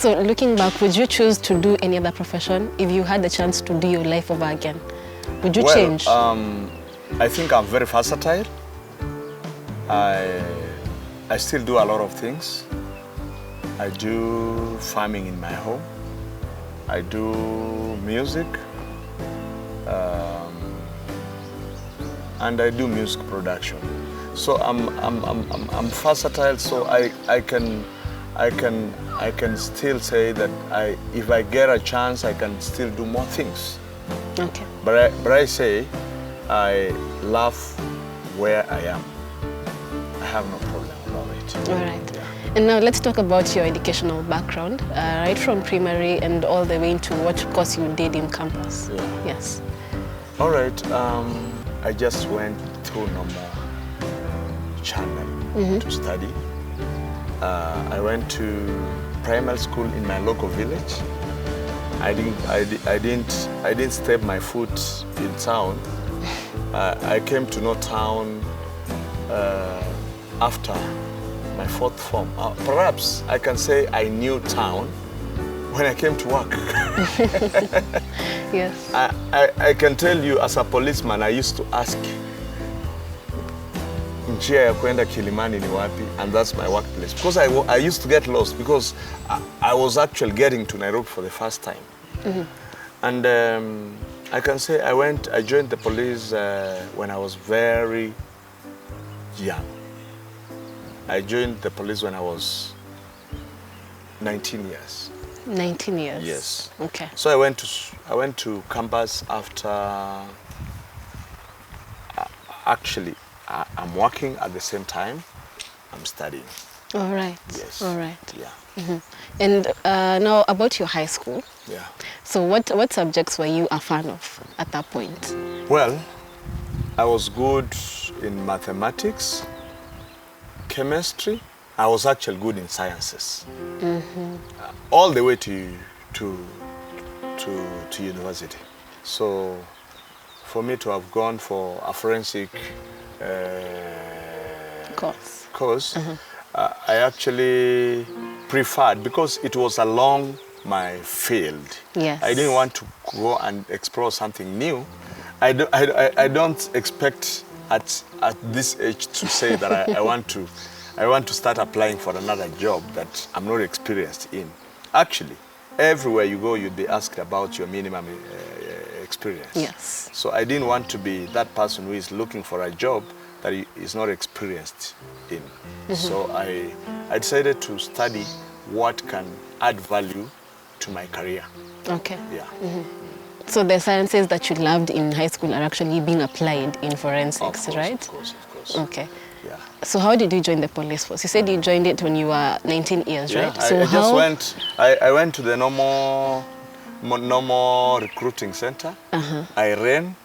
So looking back, would you choose to do any other profession if you had the chance to do your life over again? Would you change? I think I'm very versatile. I still do a lot of things. I do farming in my home. I do music. And I do music production. So I'm versatile. So I can still say that if I get a chance, I can still do more things. Okay. But I say I love where I am. I have no problem about it. All right. Yeah. And now let's talk about your educational background, right from primary and all the way into what course you did in campus. Yeah. Yes. All right. I just went through normal channel to study. I went to primary school in my local village. I didn't step my foot in town. I came to know town after my fourth form. Perhaps I can say I knew town when I came to work. Yes. I can tell you, as a policeman, I used to ask, njia ya kwenda Kilimani ni wapi? And that's my workplace. Because I used to get lost because I was actually getting to Nairobi for the first time. And I can say I joined the police when I was very young. I joined the police when I was 19 years. 19 years? Yes. Okay. So I went to campus after, actually, I'm working at the same time, I'm studying. All right. Yes. All right. Yeah. And now about your high school. Yeah. So what subjects were you a fan of at that point? Well, I was good in mathematics, chemistry. I was actually good in sciences. All the way to university. So for me to have gone for a forensic course, I actually preferred, because it was along my field. Yes. I didn't want to go and explore something new. I don't expect at this age to say that I want to start applying for another job that I'm not experienced in. Actually, everywhere you go, you'd be asked about your minimum experience. Yes. So I didn't want to be that person who is looking for a job that he is not experienced in. So I decided to study what can add value to my career. Okay. Yeah. So the sciences that you loved in high school are actually being applied in forensics, Of course, right? Of course. Okay. Yeah. So how did you join the police force? You said you joined it when you were 19 years, right? So I went to the normal recruiting center. I ran.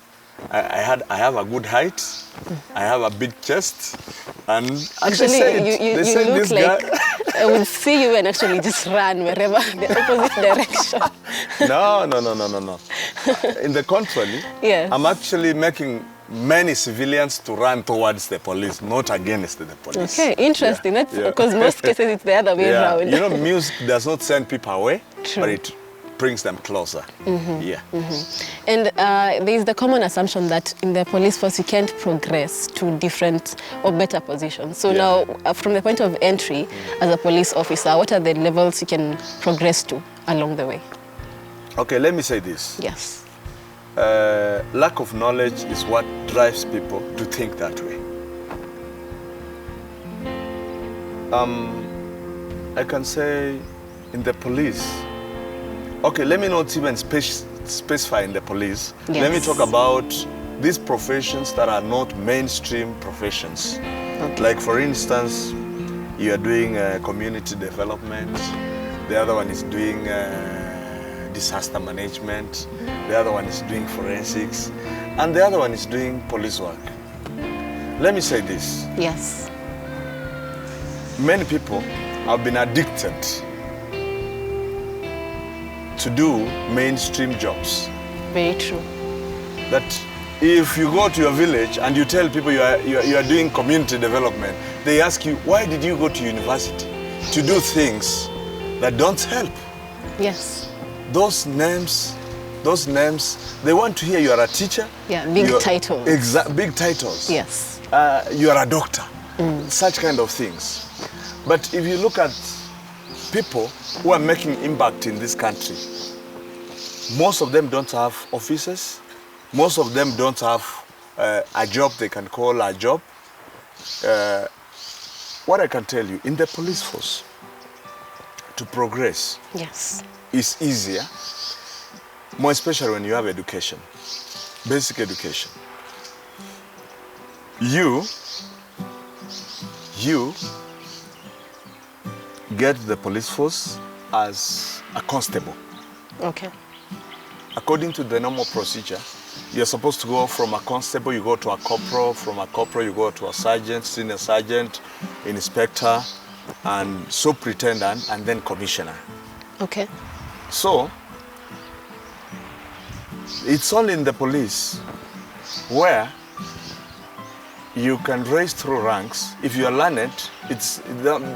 I have a good height. I have a big chest. And actually, you look like I would see you and actually just run wherever, the opposite direction. No. In the contrary, yes. I'm actually making many civilians to run towards the police, not against the police. Okay, interesting. Yeah. That's because most cases it's the other way around. You know, music does not send people away, True. but it brings them closer. Yeah. And there is the common assumption that in the police force you can't progress to different or better positions. So now, from the point of entry as a police officer, what are the levels you can progress to along the way? Okay, let me say this. Yes. Lack of knowledge is what drives people to think that way. I can say in the police, okay, let me not even specify in the police. Yes. Let me talk about these professions that are not mainstream professions. Okay. Like, for instance, you are doing community development, the other one is doing disaster management, the other one is doing forensics, and the other one is doing police work. Let me say this. Yes. Many people have been addicted to do mainstream jobs. Very true. That if you go to your village and you tell people you are doing community development, they ask you, why did you go to university? To do things that don't help. Yes. Those names, they want to hear you are a teacher. Yeah, big titles. Big titles. Yes. You are a doctor. Such kind of things. But if you look at people who are making impact in this country, most of them don't have offices. Most of them don't have a job they can call a job. What I can tell you, in the police force, to progress Yes. is easier, more especially when you have education, basic education. You get the police force as a constable. Okay. According to the normal procedure, you're supposed to go from a constable, you go to a corporal, from a corporal you go to a sergeant, senior sergeant, inspector, and superintendent, and then commissioner. Okay. So, it's only in the police where you can raise through ranks. If you are learned, it's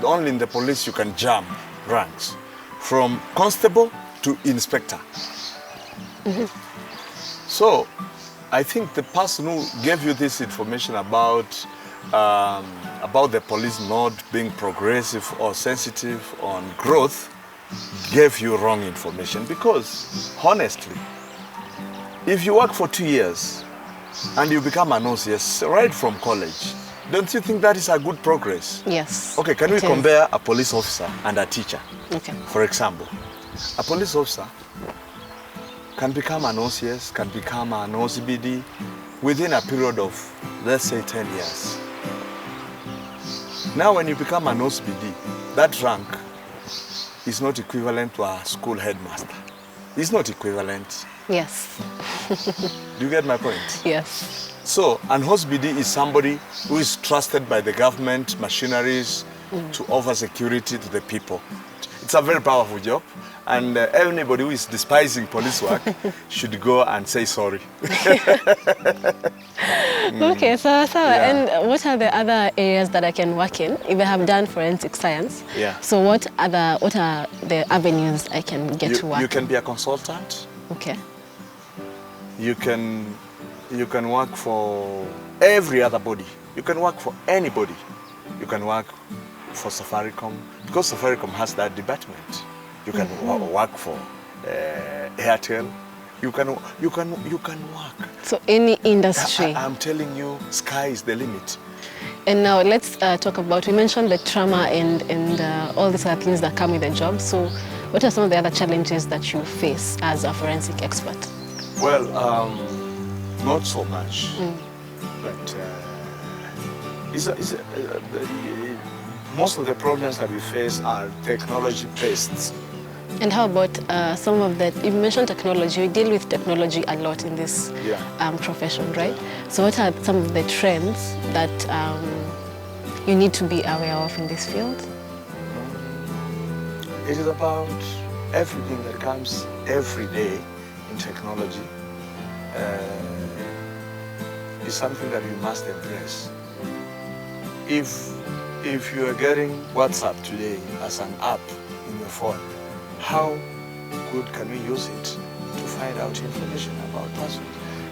only in the police you can jump ranks from constable to inspector. So, I think the person who gave you this information about the police not being progressive or sensitive on growth gave you wrong information, because honestly, if you work for 2 years and you become an OCS right from college, don't you think that is a good progress? Yes. Okay, can we compare a police officer and a teacher? Okay. For example, a police officer can become an OCS, can become an OCBD within a period of, let's say, 10 years. Now, when you become an OCBD, that rank is not equivalent to a school headmaster. It's not equivalent. Yes. Do you get my point? Yes. So, an OCBD is somebody who is trusted by the government machineries to offer security to the people. It's a very powerful job, and anybody who is despising police work should go and say sorry. Okay, so and what are the other areas that I can work in if I have done forensic science? Yeah. So what are the avenues I can get to work? You can be a consultant. Okay. You can work for every other body. You can work for anybody. You can work for Safaricom, because Safaricom has that department. You can work for Airtel. You can work. So any industry. I'm telling you, sky is the limit. And now let's talk about, we mentioned the trauma and all these other things that come with the job. So what are some of the other challenges that you face as a forensic expert? Well, not so much, but most of the problems that we face are technology-based. And how about some of the, you mentioned technology, you deal with technology a lot in this profession, right? So what are some of the trends that you need to be aware of in this field? It is about everything that comes every day in technology. Is something that we must embrace. If you are getting WhatsApp today as an app in your phone, how good can we use it to find out information about person?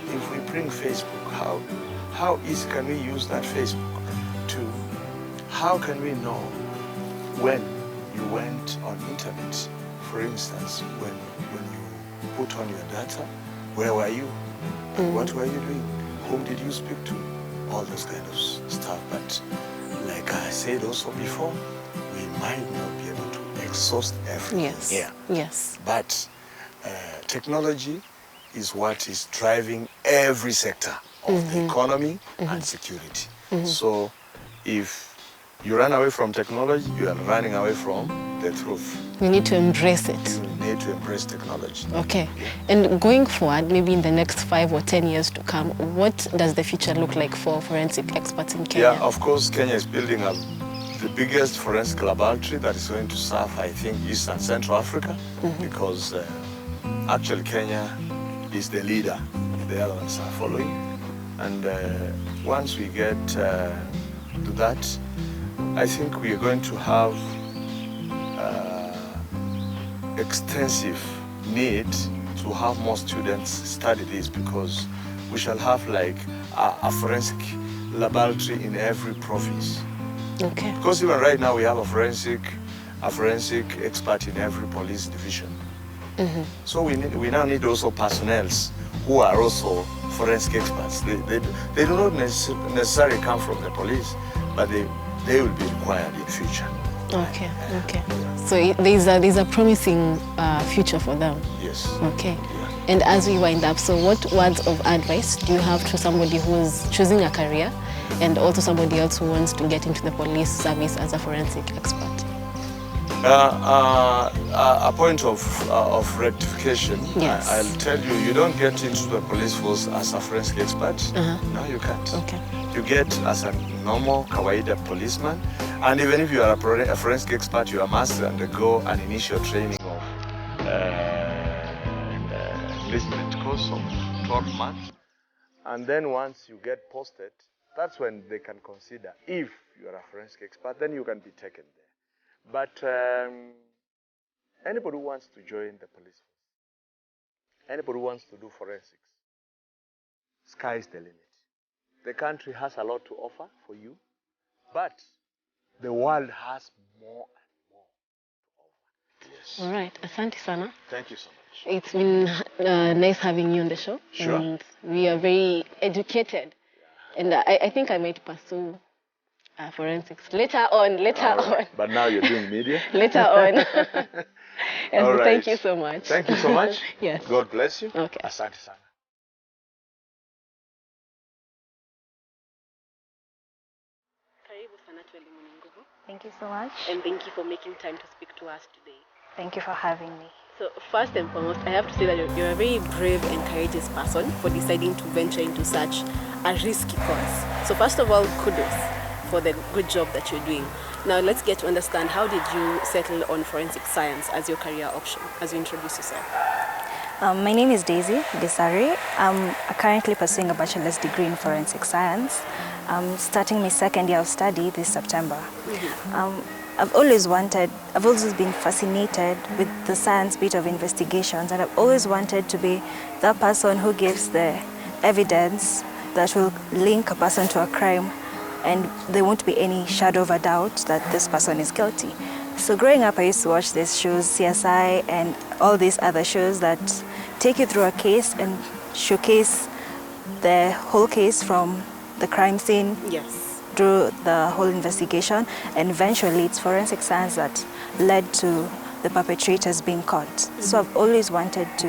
If we bring Facebook, how easy can we use that Facebook to, how can we know when you went on internet? For instance, when you put on your data, where were you? And what were you doing? Whom did you speak to? All those kind of stuff. But like I said also before, we might not be able to exhaust everything. Yes. Yeah. Yes. But technology is what is driving every sector of the economy and security. So if you run away from technology, you are running away from the truth. You need to embrace it. You need to embrace technology. Okay. And going forward, maybe in the next 5 or 10 years to come, what does the future look like for forensic experts in Kenya? Yeah, of course, Kenya is building up the biggest forensic laboratory that is going to serve, I think, East and Central Africa, because actually Kenya is the leader. The other ones are following. And once we get to that, I think we are going to have extensive need to have more students study this, because we shall have like a forensic laboratory in every province. Okay. Because even right now we have a forensic expert in every police division. So we now need also personnel who are also forensic experts. They do not necessarily come from the police, but they will be required in future. Okay, okay. So there's a promising future for them. Yes. Okay. Yeah. And as we wind up, so what words of advice do you have to somebody who's choosing a career and also somebody else who wants to get into the police service as a forensic expert? A point of rectification. Yes. I'll tell you, you don't get into the police force as a forensic expert. No, you can't. Okay. You get as a normal kawaida policeman, and even if you are a forensic expert, you must undergo an initial training of enlistment course of 12 months, and then once you get posted, that's when they can consider if you are a forensic expert, then you can be taken there. But anybody who wants to join the police force, anybody who wants to do forensics, sky is the limit. The country has a lot to offer for you, but the world has more and more to offer. Yes. All right. Asante sana. Thank you so much. It's been nice having you on the show. Sure. And we are very educated. And I think I might pursue forensics later on. But now you're doing media? Later on. Yes, All right. Thank you so much. Thank you so much. Yes. God bless you. Okay. Asante sana. Thank you so much. And thank you for making time to speak to us today. Thank you for having me. So first and foremost, I have to say that you're a very brave and courageous person for deciding to venture into such a risky course. So first of all, kudos for the good job that you're doing. Now let's get to understand, how did you settle on forensic science as your career option, as you introduce yourself? My name is Daisy Desari. I'm currently pursuing a bachelor's degree in forensic science. I'm starting my second year of study this September. I've always been fascinated with the science bit of investigations, and I've always wanted to be the person who gives the evidence that will link a person to a crime, and there won't be any shadow of a doubt that this person is guilty. So growing up, I used to watch these shows, CSI and all these other shows that take you through a case and showcase the whole case from the crime scene. Yes. Through the whole investigation, and eventually it's forensic science that led to the perpetrators being caught. So I've always wanted to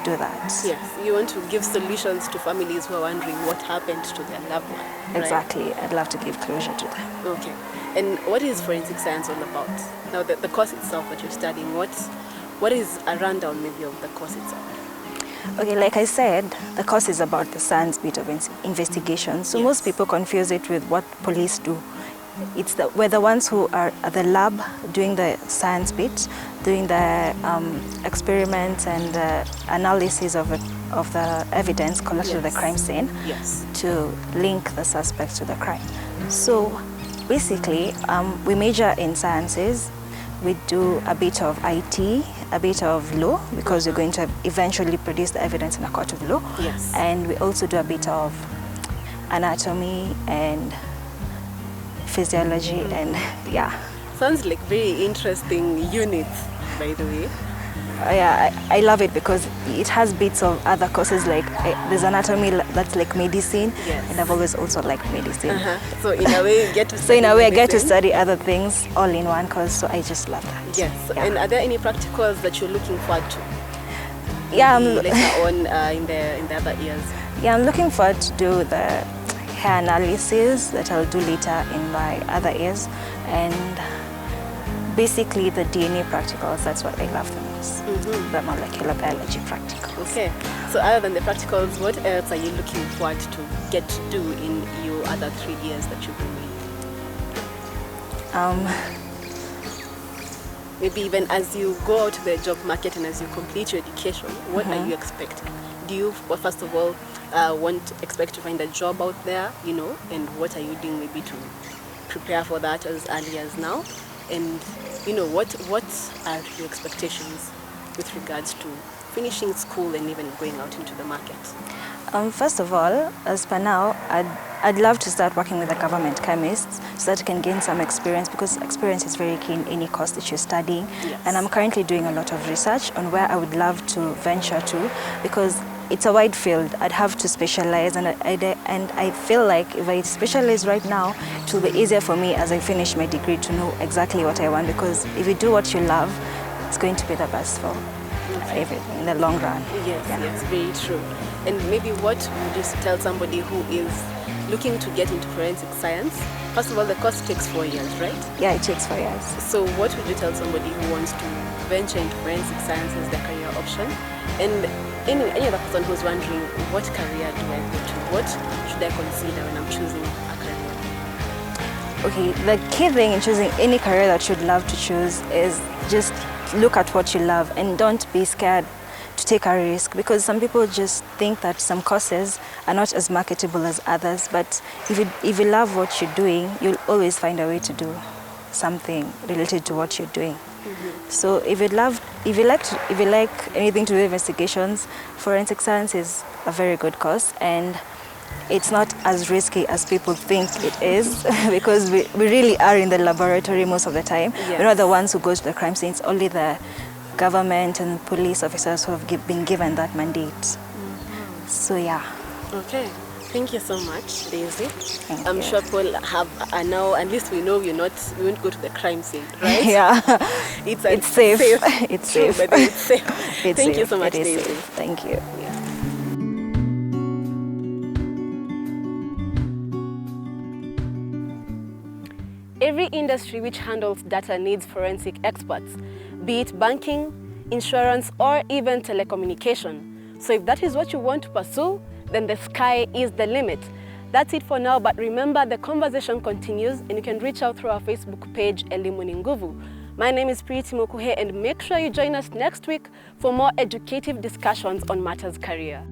do that. Yes, you want to give solutions to families who are wondering what happened to their loved one. Right? Exactly, I'd love to give closure to them. Okay, and what is forensic science all about? Now the course itself that you're studying, what is a rundown maybe of the course itself? Okay, like I said, the course is about the science bit of investigation. So most people confuse it with what police do. We're the ones who are at the lab doing the science bit, doing the experiments and analysis of the evidence collected at the crime scene to link the suspects to the crime. So basically, we major in sciences. We do a bit of IT, a bit of law, because we're going to eventually produce the evidence in a court of law. Yes. And we also do a bit of anatomy and physiology and Sounds like very interesting units, by the way. I love it because it has bits of other courses, like there's anatomy that's like medicine, and I've always also liked medicine. So in a way you get to study I get to study other things all in one course, so I just love that. Yes. And are there any practicals that you're looking forward to? Yeah, later on in the other years. Yeah, I'm looking forward to do the hair analysis that I'll do later in my other years, and basically the DNA practicals. That's what I love the most. The molecular biology practicals. Okay. So other than the practicals, what else are you looking forward to get to do in your other 3 years that you've been doing? Maybe even as you go out to the job market and as you complete your education, what are you expecting? Do you, first of all, expect to find a job out there, and what are you doing maybe to prepare for that as early as now? And you know, what are your expectations with regards to finishing school and even going out into the market? First of all, as per now, I'd love to start working with the government chemists so that I can gain some experience, because experience is very key in any course that you're studying. Yes. And I'm currently doing a lot of research on where I would love to venture to, because it's a wide field. I'd have to specialize, and I feel like if I specialize right now, it will be easier for me as I finish my degree to know exactly what I want, because if you do what you love, it's going to be the best for everything in the long run. Yes, Yeah. yes, very true. And maybe what would you tell somebody who is looking to get into forensic science? First of all, the course takes 4 years, right? Yeah, it takes 4 years. So what would you tell somebody who wants to venture into forensic science as their career option? And any other person who's wondering, what career do I go to? What should I consider when I'm choosing a career? Okay, the key thing in choosing any career that you'd love to choose is just look at what you love and don't be scared to take a risk, because some people just think that some courses are not as marketable as others, but if you love what you're doing, you'll always find a way to do something related to what you're doing. Mm-hmm. So if you like anything to do with investigations, forensic science is a very good course, and it's not as risky as people think it is, because we really are in the laboratory most of the time. Yes. We're not the ones who go to the crime scenes, only the government and police officers who have been given that mandate. Mm-hmm. So yeah. Okay. Thank you so much, Daisy. Thank I'm you. sure people have now, at least we know we won't go to the crime scene, right? Yeah. It's safe. It's True, safe. but it's safe. It's Thank you safe. so much, It is Daisy. safe. Thank you. Yeah. Every industry which handles data needs forensic experts, be it banking, insurance, or even telecommunication. So if that is what you want to pursue, then the sky is the limit. That's it for now, but remember the conversation continues and you can reach out through our Facebook page, Elimu ni Nguvu. My name is Priti Mokuhe, and make sure you join us next week for more educative discussions on matters career.